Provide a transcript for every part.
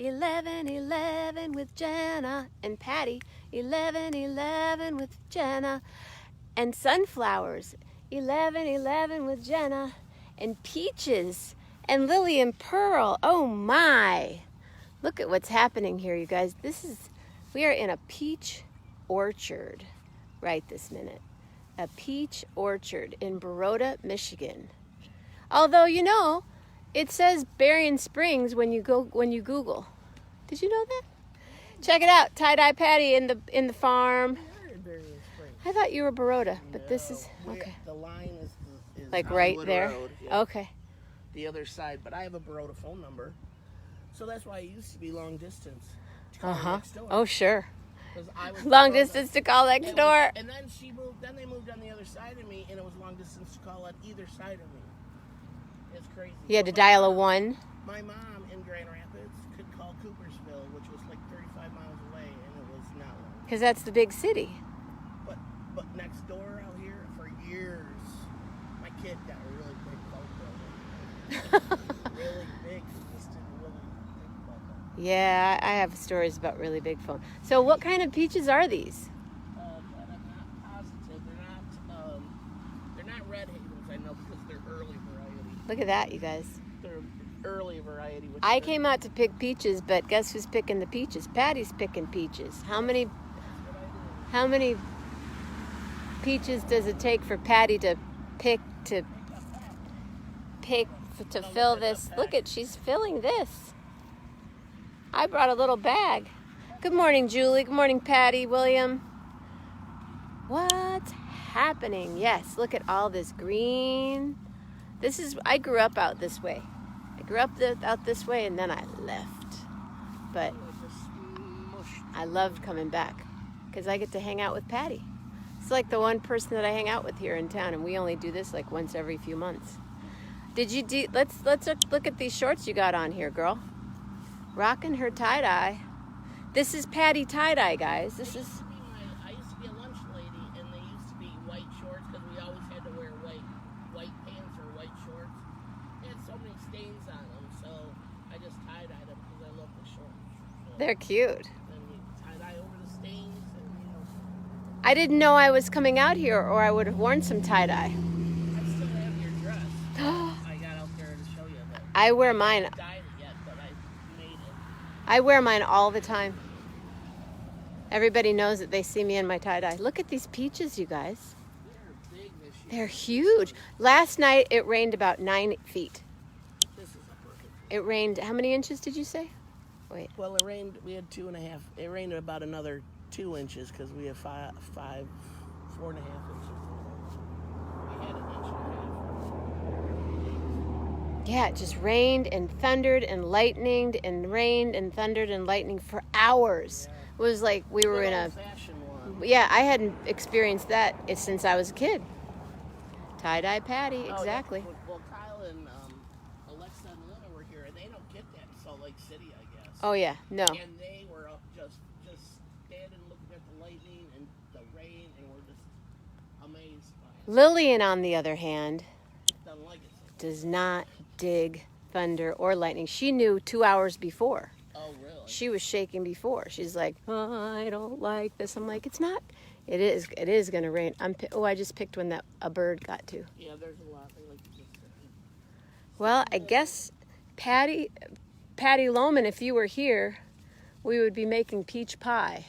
11:11 with Jenna and Patti. 11:11 with Jenna and sunflowers. 11:11 with Jenna and peaches and Lily and Pearl. Oh my! Look at what's happening here, you guys. We are in a peach orchard right this minute. A peach orchard in Baroda, Michigan. Although, you know, it says Berrien Springs when you Google. Did you know that? Check it out, Tye-Dye Patti in the farm. I thought you were Baroda, but no, this is okay. The line is like Hollywood right there. Road, yeah. Okay. The other side, but I have a Baroda phone number, so that's why it used to be long distance. Next door. Oh sure. I was long distance to call next door. And then she moved. Then they moved on the other side of me, and it was long distance to call on either side of me. It's crazy. You had to dial a 1. My mom in Grand Rapids could call Coopersville, which was like 35 miles away, and it was not long. Because that's the big city. But next door out here, for years, my kid got a really big phone bill. Really big. Just a really big phone bill. Yeah, I have stories about really big phone. So what kind of peaches are these? But I'm not positive. They're not red havens, I know, because they're early variety. Look at that, you guys. They're early variety. I came out to pick peaches, but guess who's picking the peaches? Patty's picking peaches. How many peaches does it take for Patti to fill this? Look at, she's filling this. I brought a little bag. Good morning, Julie. Good morning, Patti, William. What's happening? Yes, look at all this green. I grew up out this way. I grew up out this way, and then I left. But I loved coming back because I get to hang out with Patti. It's like the one person that I hang out with here in town, and we only do this like once every few months. Let's look at these shorts you got on here, girl. Rocking her tie-dye. This is Patti tie-dye, guys. I used to be a lunch lady, and they used to be white shorts because we always had to wear white pants or white shorts. They had so many stains on them, so I just tie-dyed them because I love the shorts. So they're cute. then you tie-dye over the stains, and I didn't know I was coming out here, or I would have worn some tie-dye. I still have your dress. I got out there to show you that. I wear mine. I haven't dyed it yet, but I made it. I wear mine all the time. Everybody knows that they see me in my tie-dye. Look at these peaches, you guys. They're big this year. They're huge. Last night it rained about 9 feet. This is a perfect. It rained, how many inches did you say? Wait. Well, it rained. We had 2.5. It rained about another 2 inches because we have 4.5 inches. We had an inch and a half. Yeah, it just rained and thundered and lightninged and rained and thundered and lightning for hours. Yeah. It was like we were in a... old-fashioned one. Yeah, I hadn't experienced that since I was a kid. Tie-dye Patti, Oh, exactly. Yeah. Well, Kyle and Alexa and Luna were here, and they don't get that in Salt Lake City, I guess. Oh yeah, no. And they were up just standing looking at the lightning and the rain, and were just amazed by it. Lillian, on the other hand, Doesn't like it. does not dig thunder or lightning. She knew 2 hours before. Oh, really? She was shaking before. She's like, oh, I don't like this. I'm like, it's not. It is going to rain. I just picked one that a bird got to. Yeah, there's a lot. They like to get that. Well, I guess Patti Lohman, if you were here, we would be making peach pie.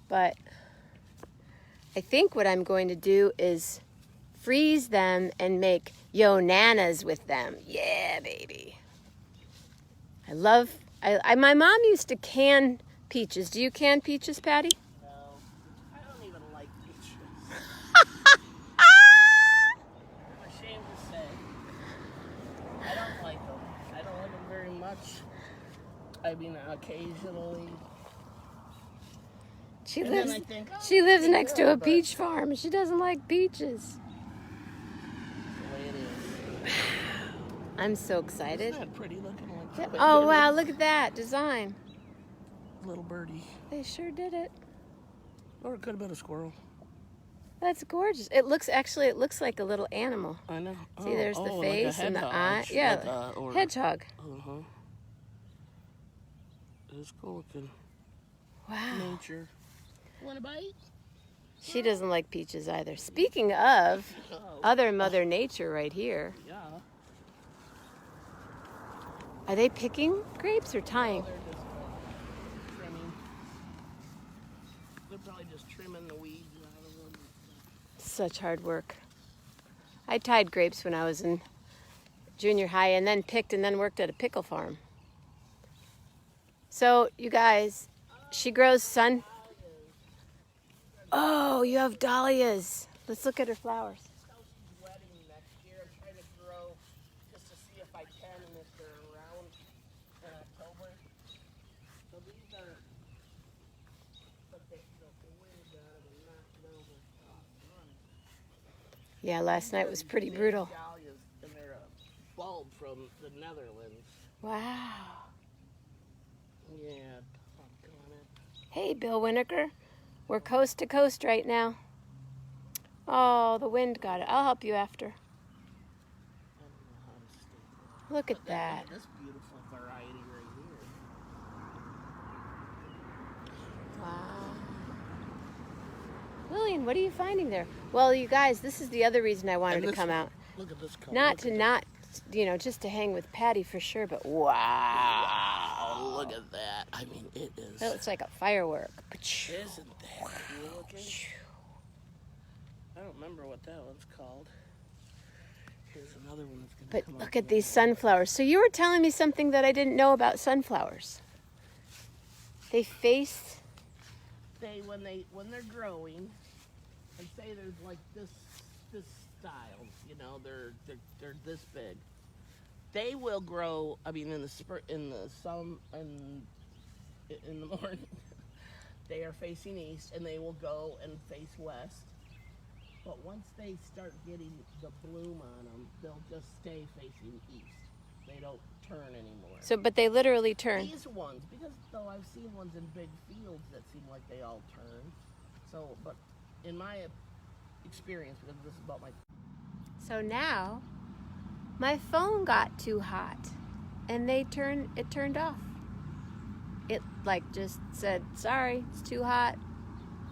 But I think what I'm going to do is freeze them and make yo-nanas with them. Yeah, baby. My mom used to can peaches. Do you can peaches, Patti? No, I don't even like peaches. I'm ashamed to say. I don't like them. I don't like them very much. I mean, occasionally. She And then I think, oh, lives they're next to a good, peach farm. She doesn't like peaches. the way it is. I'm so excited. Isn't that pretty looking? Oh, wow, look at that design. Little birdie. They sure did it. Or it could have been a squirrel. That's gorgeous. It looks like a little animal. I know. See, there's the like a face and the eye. hedgehog, Yeah, or- hedgehog. Uh-huh. It's cool looking. Wow. Nature. Want a bite? She doesn't like peaches either. Speaking of other Mother Nature right here. Yeah. Are they picking grapes or tying? Oh, they're just trimming. They're probably just trimming the weeds out of them. Such hard work. I tied grapes when I was in junior high and then picked and then worked at a pickle farm. So, you guys, she grows sun. Oh, you have dahlias. Let's look at her flowers. She's wedding next year. I'm trying to grow just to see if I can and if they're around in October. So these are, but the wind got them and knocked them over. Yeah, last night was pretty brutal. Dahlias, and they're a bulb from the Netherlands. Wow. Yeah, doggone it. Hey, Bill Winokur. We're coast to coast right now. Oh, the wind got it. I'll help you after. I don't know how to stay. Look at that. Look at this beautiful variety right here. Wow. Lillian, what are you finding there? Well, you guys, this is the other reason I wanted to come out. Look at this color. Not, just to hang with Patti for sure, but wow. Wow, look at that. I mean, it is. That looks like a firework. Isn't that cool looking? I don't remember what that one's called. Here's another one that's going to But come look up at these sunflowers. So you were telling me something that I didn't know about sunflowers. They face. when they're growing, and say there's like this style, they're this big. They will grow. I mean, in the morning, they are facing east, and they will go and face west. But once they start getting the bloom on them, they'll just stay facing east. They don't turn anymore. So, but they literally turn. These ones, because though I've seen ones in big fields that seem like they all turn. So, but in my experience, because this is about my. So now, my phone got too hot, and it turned off. It just said, sorry, it's too hot.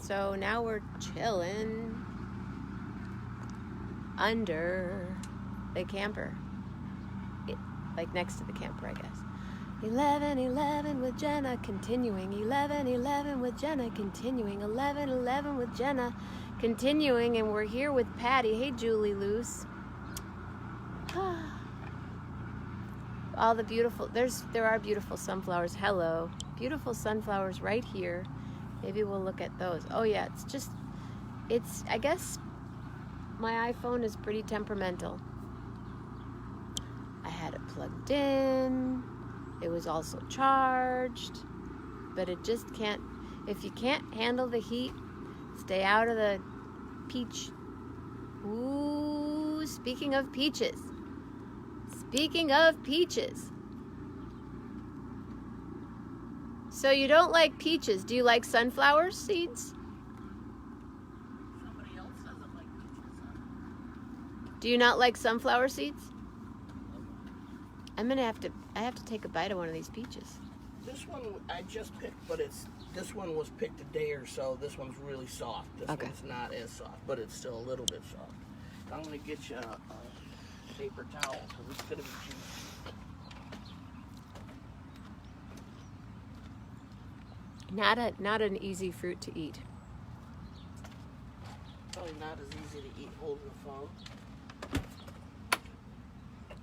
So now we're chilling under the camper. Next to the camper, I guess. 11:11 with Jenna, continuing. 11:11 with Jenna, continuing. 11:11 with Jenna, continuing. And we're here with Patti. Hey, Julie Luce. All the beautiful, there are beautiful sunflowers. Hello. Beautiful sunflowers right here. Maybe we'll look at those. Oh yeah, I guess my iPhone is pretty temperamental. I had it plugged in. It was also charged. But it just can't, if you can't handle the heat, stay out of the peach. Ooh, speaking of peaches. Speaking of peaches. So you don't like peaches. Do you like sunflower seeds? Somebody else doesn't like peaches. Do you not like sunflower seeds? I have to take a bite of one of these peaches. This one I just picked, but this one was picked a day or so. This one's really soft. This one's not as soft, but it's still a little bit soft. I'm gonna get you a paper towel because it's gonna be juicy. Not an easy fruit to eat. Probably not as easy to eat holding the phone.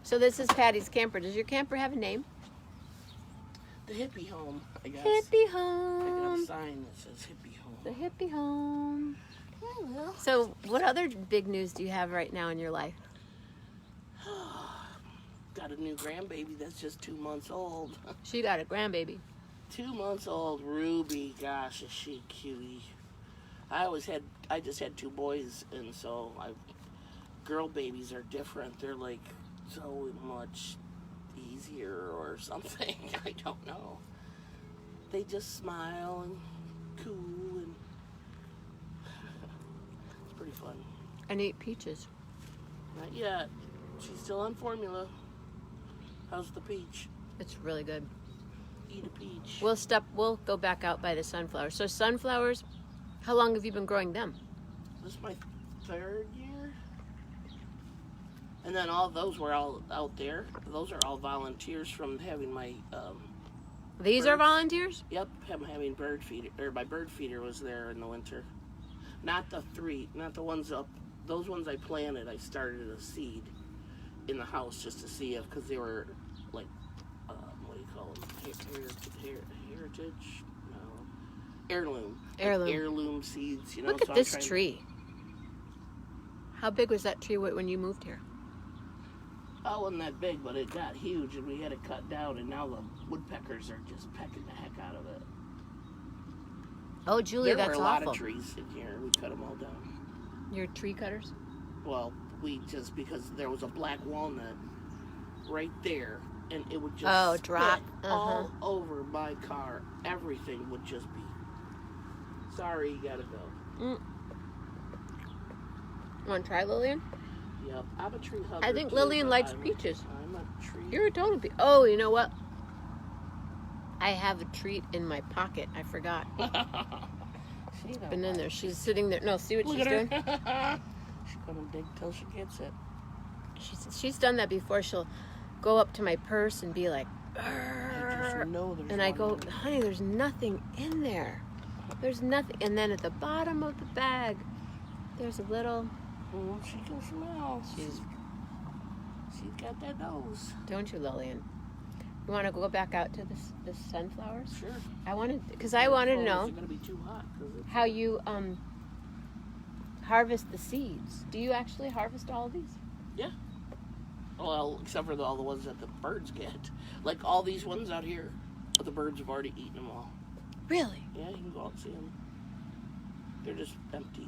So this is Patti's camper. Does your camper have a name? The hippie home, I guess. Hippie I got a home. sign that says hippie home. The hippie home. Oh, well. So what other big news do you have right now in your life? Got a new grandbaby that's just 2 months old. She got a grandbaby. 2 months old, Ruby. Gosh, is she a cutie. I just had 2 boys, and so girl babies are different. They're like so much easier or something. I don't know. They just smile and cool, and it's pretty fun. And eat peaches. Not yet. She's still on formula. How's the peach? It's really good. eat a peach. We'll go back out by the sunflowers. So sunflowers, how long have you been growing them? This is my 3rd year. And then all those were all out there. Those are all volunteers from having my These are birds. volunteers? Yep, I'm having bird feeder, or my bird feeder was there in the winter. Not the ones up. Those ones I planted, I started a seed in the house just to see if, because they were like, what do you call them? Heritage? No. Heirloom. Heirloom. Like heirloom seeds, you know. Look at this tree. How big was that tree when you moved here? Oh, it wasn't that big, but it got huge, and we had to cut down, and now the woodpeckers are just pecking the heck out of it. Oh, Julie, There that's were a lot awful. of trees in here. We cut them all down. Your tree cutters? Well, because there was a black walnut right there, and it would just drop. spit all over my car. Everything would just be, sorry, you gotta go. You want to try, Lillian? Yep, I'm a tree hugger. I think too, Lillian but likes I'm peaches. I'm a tree. You're a total peach. Oh, you know what? I have a treat in my pocket. I forgot. She's Been in there. She's sitting there. No, see what Look she's at her. doing? She's gonna dig till she gets it. She's done that before. She'll go up to my purse and be like, I just know there's and I one go, in there. honey, there's nothing in there. There's nothing. And then at the bottom of the bag, there's a little. Oh, she can smell. She's got that nose. Don't you, Lillian? You want to go back out to the sunflowers? Sure. I wanted to know It's gonna be too hot. how you harvest the seeds. Do you actually harvest all of these? Yeah. Well, except for all the ones that the birds get. Like all these ones out here, the birds have already eaten them all. Really? Yeah, you can go out and see them. They're just empty.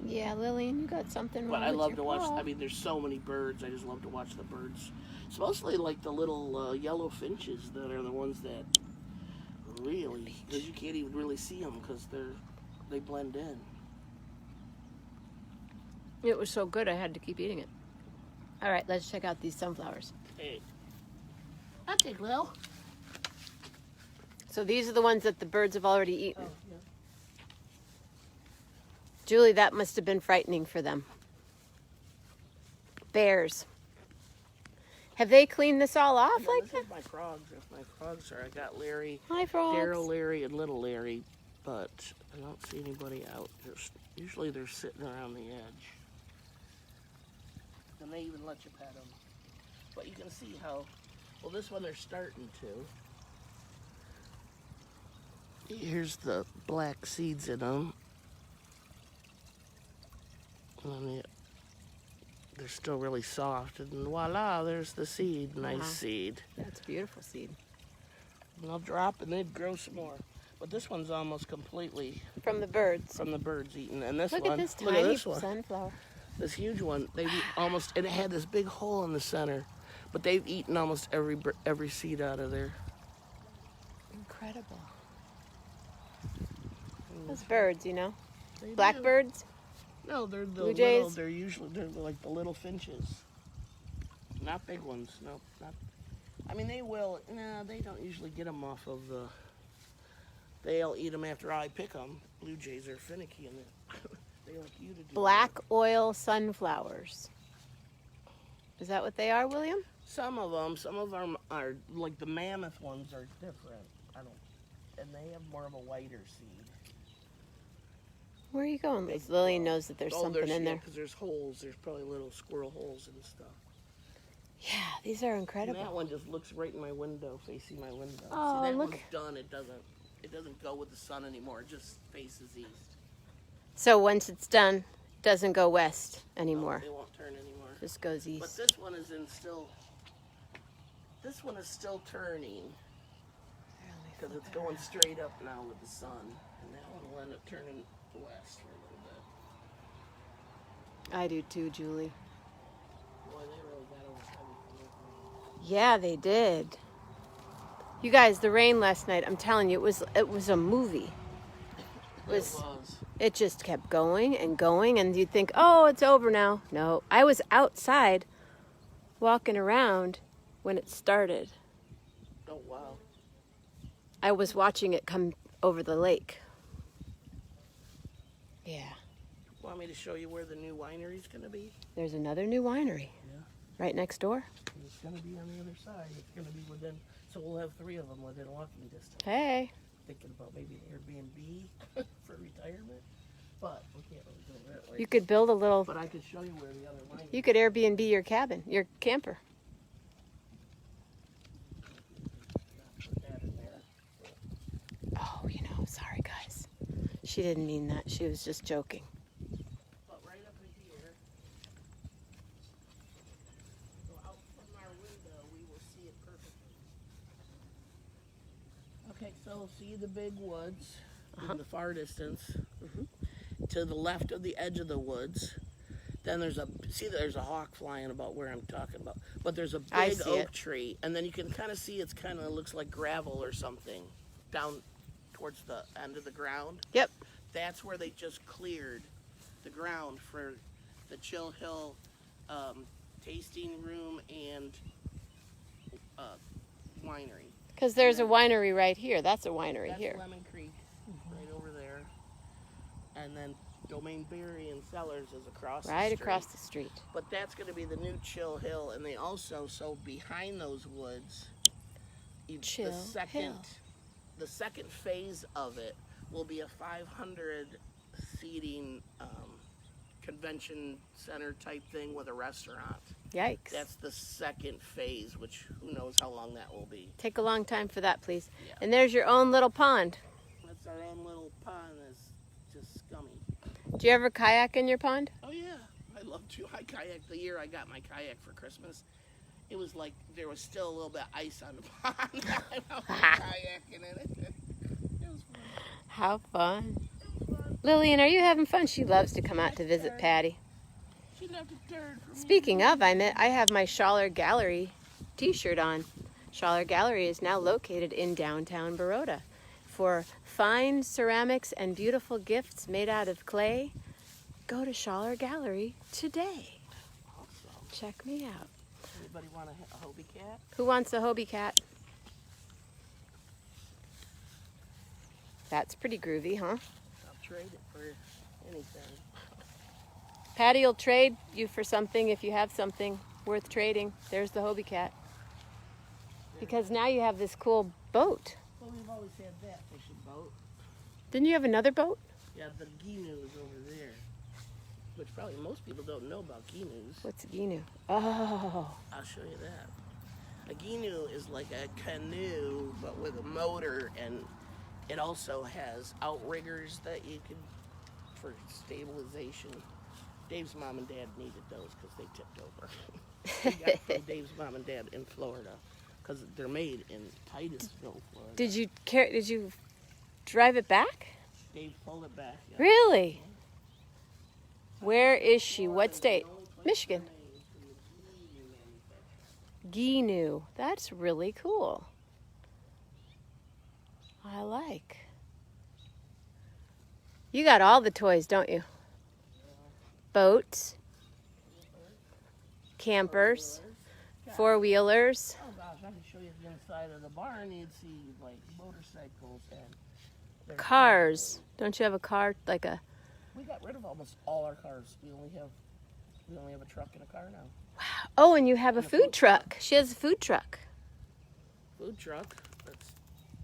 Yeah, Lillian, you got something wrong But I with love your to watch. paw. I mean, there's so many birds. I just love to watch the birds. It's mostly like the little yellow finches that are the ones that really, because you can't even really see them because they blend in. It was so good, I had to keep eating it. All right, let's check out these sunflowers. Hey, I'll take Lil. So these are the ones that the birds have already eaten. Oh, yeah. Julie, that must have been frightening for them. Bears. Have they cleaned this all off Yeah, like this that? is my frogs. If my frogs are, I got Larry, Hi, frogs. Daryl, Larry, and Little Larry, but I don't see anybody out. Usually they're sitting around the edge. And they even let you pet them. But you can see how, well, this one they're starting to. Here's the black seeds in them. And they're still really soft. And voila, there's the seed. Nice Wow. seed. That's a beautiful seed. And they'll drop and they'd grow some more. But this one's almost completely From the birds. from the birds eating. And this Look one, at this look tiny at this one. sunflower. This huge one, they've almost, and it had this big hole in the center. But they've eaten almost every seed out of there. Incredible. Those birds, you know. They do. Blackbirds. No, they're the Blue jays? little, they're like the little finches. Not big ones, no. Not. I mean, they will, no, they don't usually get them off of the, they'll eat them after I pick them. Blue jays are finicky and they like you to do Black that. oil sunflowers. Is that what they are, William? Some of them are, like the mammoth ones are different. And they have more of a whiter seed. Where are you going, Big Liz? Lillian knows that there's something in there. Because there's holes. There's probably little squirrel holes and stuff. Yeah, these are And incredible. that one just looks right in my window, facing my window. Oh, See, that look. one's done. It doesn't go with the sun anymore. It just faces east. So once it's done, it doesn't go west anymore. No, it won't turn anymore. Just goes But east. this one is still. This one is still turning because it's going straight up now with the sun, and that one will end up turning west for a little bit. I do too, Julie. Boy, they really got over heavy. Yeah, they did. You guys, the rain last night, I'm telling you, it was a movie. It just kept going, and you'd think, oh, it's over now. No, I was outside walking around when it started. Oh, wow. I was watching it come over the lake. Yeah. Want me to show you where the new winery's going to be? There's another new winery. Yeah. Right next door. It's going to be on the other side. It's going to be within, so we'll have 3 of them within walking distance. Hey. Thinking about maybe an Airbnb for retirement, but we can't really go that way. You could build a little, But I could show you where the other winery is. you could Airbnb your cabin, your camper. Put that in there. Oh, sorry guys. She didn't mean that. She was just joking. But right up in here, so out from our window, we will see it perfectly. Okay, so see the big woods in the far distance. To the left of the edge of the woods. Then there's a hawk flying about where I'm talking about. But there's a big oak tree, and then you can kind of see it's kind of looks like gravel or something down towards the end of the ground. Yep. That's where they just cleared the ground for the Chill Hill tasting room and winery. Because there's a winery right here. That's a winery That's here. Lemon Creek, right over there. And then Domain Berry and Cellars is across the street. Right across the street. But that's going to be the new Chill Hill. And they also, so behind those woods, Chill Hill. The second phase of it will be a 500 seating convention center type thing with a restaurant. Yikes. That's the second phase, which who knows how long that will be. Take a long time for that, please. Yeah. And there's your own little pond. That's our own little pond that's just scummy. Do you ever kayak in your pond? Oh yeah, I love to. I kayaked the year I got my kayak for Christmas. It was like there was still a little bit of ice on the pond. I was kayaking in it. It was fun. How fun. It was fun. Lillian, are you having fun? She loves to come out to visit Patti. She left a turd for me. Speaking of, I have my Schaller Gallery t-shirt on. Schaller Gallery is now located in downtown Baroda. For fine ceramics and beautiful gifts made out of clay, go to Schaller Gallery today. Awesome. Check me out. Anybody want a Hobie cat? Who wants a Hobie cat? That's pretty groovy, huh? I'll trade it for anything. Patti will trade you for something if you have something worth trading. There's the Hobie cat. Because now you have this cool boat. Well, we've always had that fishing boat. Didn't you have another boat? Yeah, the Ginu is over there. Which probably most people don't know about Ginus. What's a Ginu? Oh. I'll show you that. A Ginu is like a canoe, but with a motor, and it also has outriggers that you can, for stabilization. Dave's mom and dad needed those because they tipped over. We got it from Dave's mom and dad in Florida because they're made in Titusville, Florida. Did you drive it back? Dave pulled it back. Yeah. Really? Where is she? What state? Michigan. Ginu. That's really cool. I like. You got all the toys, don't you? Boats, campers, four-wheelers. Oh gosh, I can show you the inside of the barn. You'd see like motorcycles and Cars. Don't you have a car like a... We got rid of almost all our cars. We only have a truck and a car now. Wow. Oh, and you have a food truck. She has a food truck. Food truck that's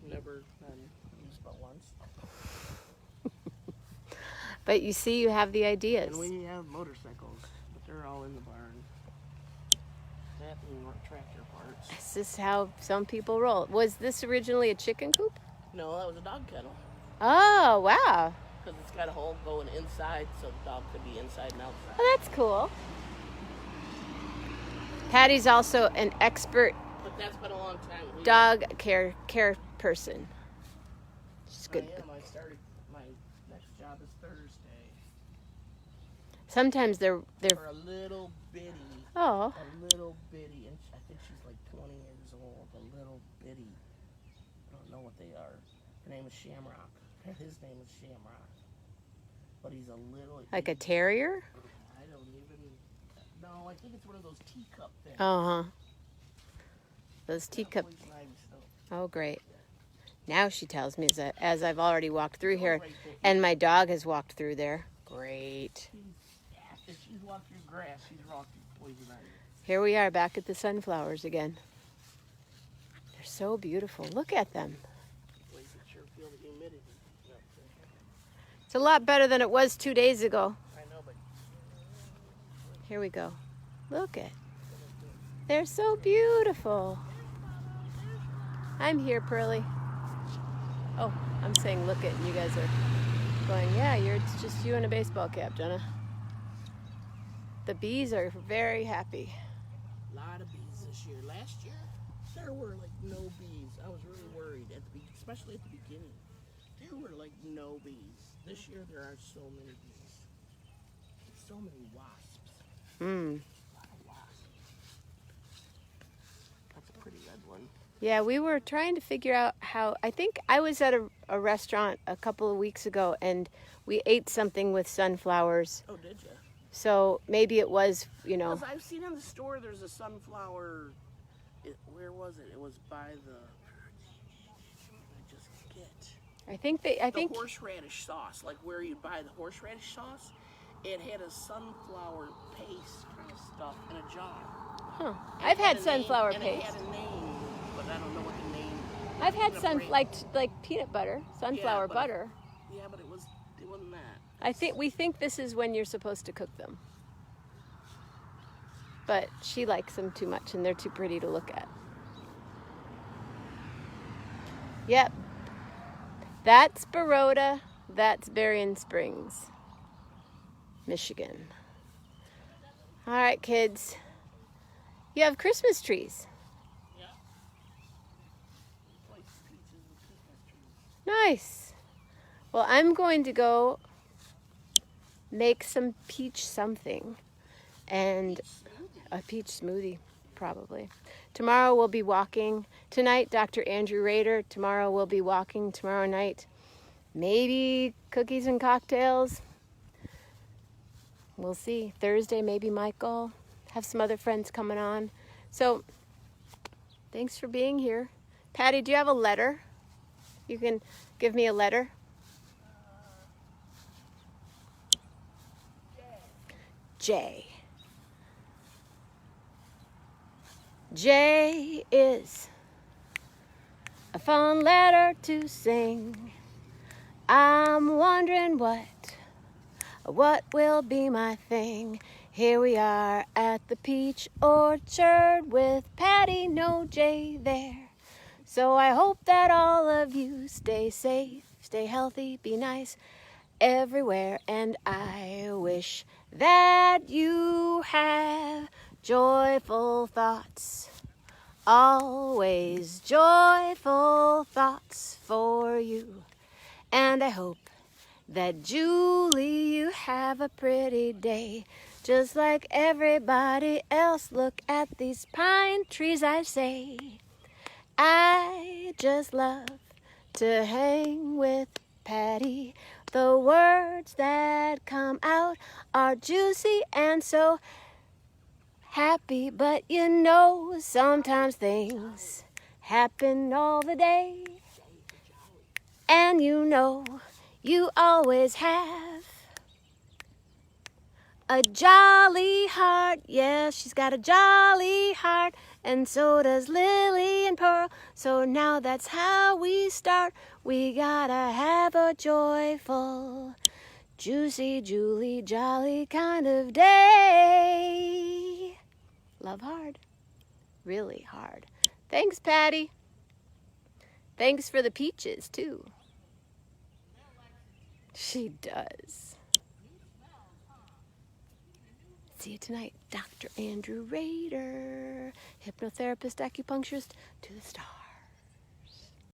never been used but once. But you see, you have the ideas. And we have motorcycles, but they're all in the barn. That and tractor parts. This is how some people roll. Was this originally a chicken coop? No, that was a dog kennel. Oh, wow. Because it's got a hole going inside, so the dog could be inside and outside. Well, that's cool. Patti's also an expert But that's been a long time. dog care person. She's good. I am. I started, my next job is Thursday. Sometimes they're For a little bitty, oh, and I think she's like 20 years old, a little bitty. I don't know what they are. Her name is Shamrock. His name is Shamrock. But he's a little... like a terrier. I don't even... No, I think it's one of those teacup things. Uh huh. Those teacup. Poison ivy stuff. Oh, great. Now she tells me that as I've already walked through here, Right there. and my dog has walked through there. Great. If she's walked through grass, she's walked through poison ivy. Here we are back at the sunflowers again. They're so beautiful. Look at them. Well, you can sure feel the humidity. It's a lot better than it was 2 days ago. I know, but Here we go. Look at. They're so beautiful. I'm here, Pearly. Oh, I'm saying look at, and you guys are going, yeah, it's just you in a baseball cap, Jenna. The bees are very happy. a lot of bees this year. Last year, there were like no bees. I was really worried, especially at the beginning. There were like no bees. This year, there are so many bees. So many wasps. A lot of wasps. That's a pretty red one. Yeah, we were trying to figure out how. I think I was at a restaurant a couple of weeks ago, and we ate something with sunflowers. Oh, did you? So maybe it was, Because I've seen in the store there's a sunflower. Where was it? It was by the. I just forget. I think Horseradish sauce, like where you buy the horseradish sauce, it had a sunflower paste kind of stuff in a jar. Huh. And I've it had a sunflower name, paste. And it had a name, but I don't know what the name. I've had Like like peanut butter, sunflower but butter. Yeah, but it wasn't that. We think this is when you're supposed to cook them. But she likes them too much, and they're too pretty to look at. Yep. That's Baroda. That's Berrien Springs, Michigan. All right, kids. You have Christmas trees. Yeah. Like peaches and Christmas trees. Nice. Well, I'm going to go make some peach something. And a peach smoothie, probably. Tomorrow we'll be walking. Tonight, Dr. Andrew Rader. Tomorrow we'll be walking. Tomorrow night, maybe cookies and cocktails. We'll see. Thursday, maybe Michael. Have some other friends coming on. So, thanks for being here. Patti, do you have a letter? You can give me a letter. J. J is a fun letter to sing. I'm wondering what will be my thing. Here we are at the peach orchard with Patti, no J there. So I hope that all of you stay safe, stay healthy, be nice everywhere. And I wish that you have joyful thoughts, always joyful thoughts for you. And I hope that, Julie, you have a pretty day, just like everybody else. Look at these pine trees, I say. I just love to hang with Patti. The words that come out are juicy and so happy, but sometimes things happen all the day. And you always have a jolly heart. Yeah, she's got a jolly heart, and so does Lily and Pearl. So now that's how we start. We gotta have a joyful, juicy, Julie, jolly kind of day. Love hard. Really hard. Thanks, Patti. Thanks for the peaches, too. She does. See you tonight. Dr. Andrew Rader, hypnotherapist, acupuncturist to the stars.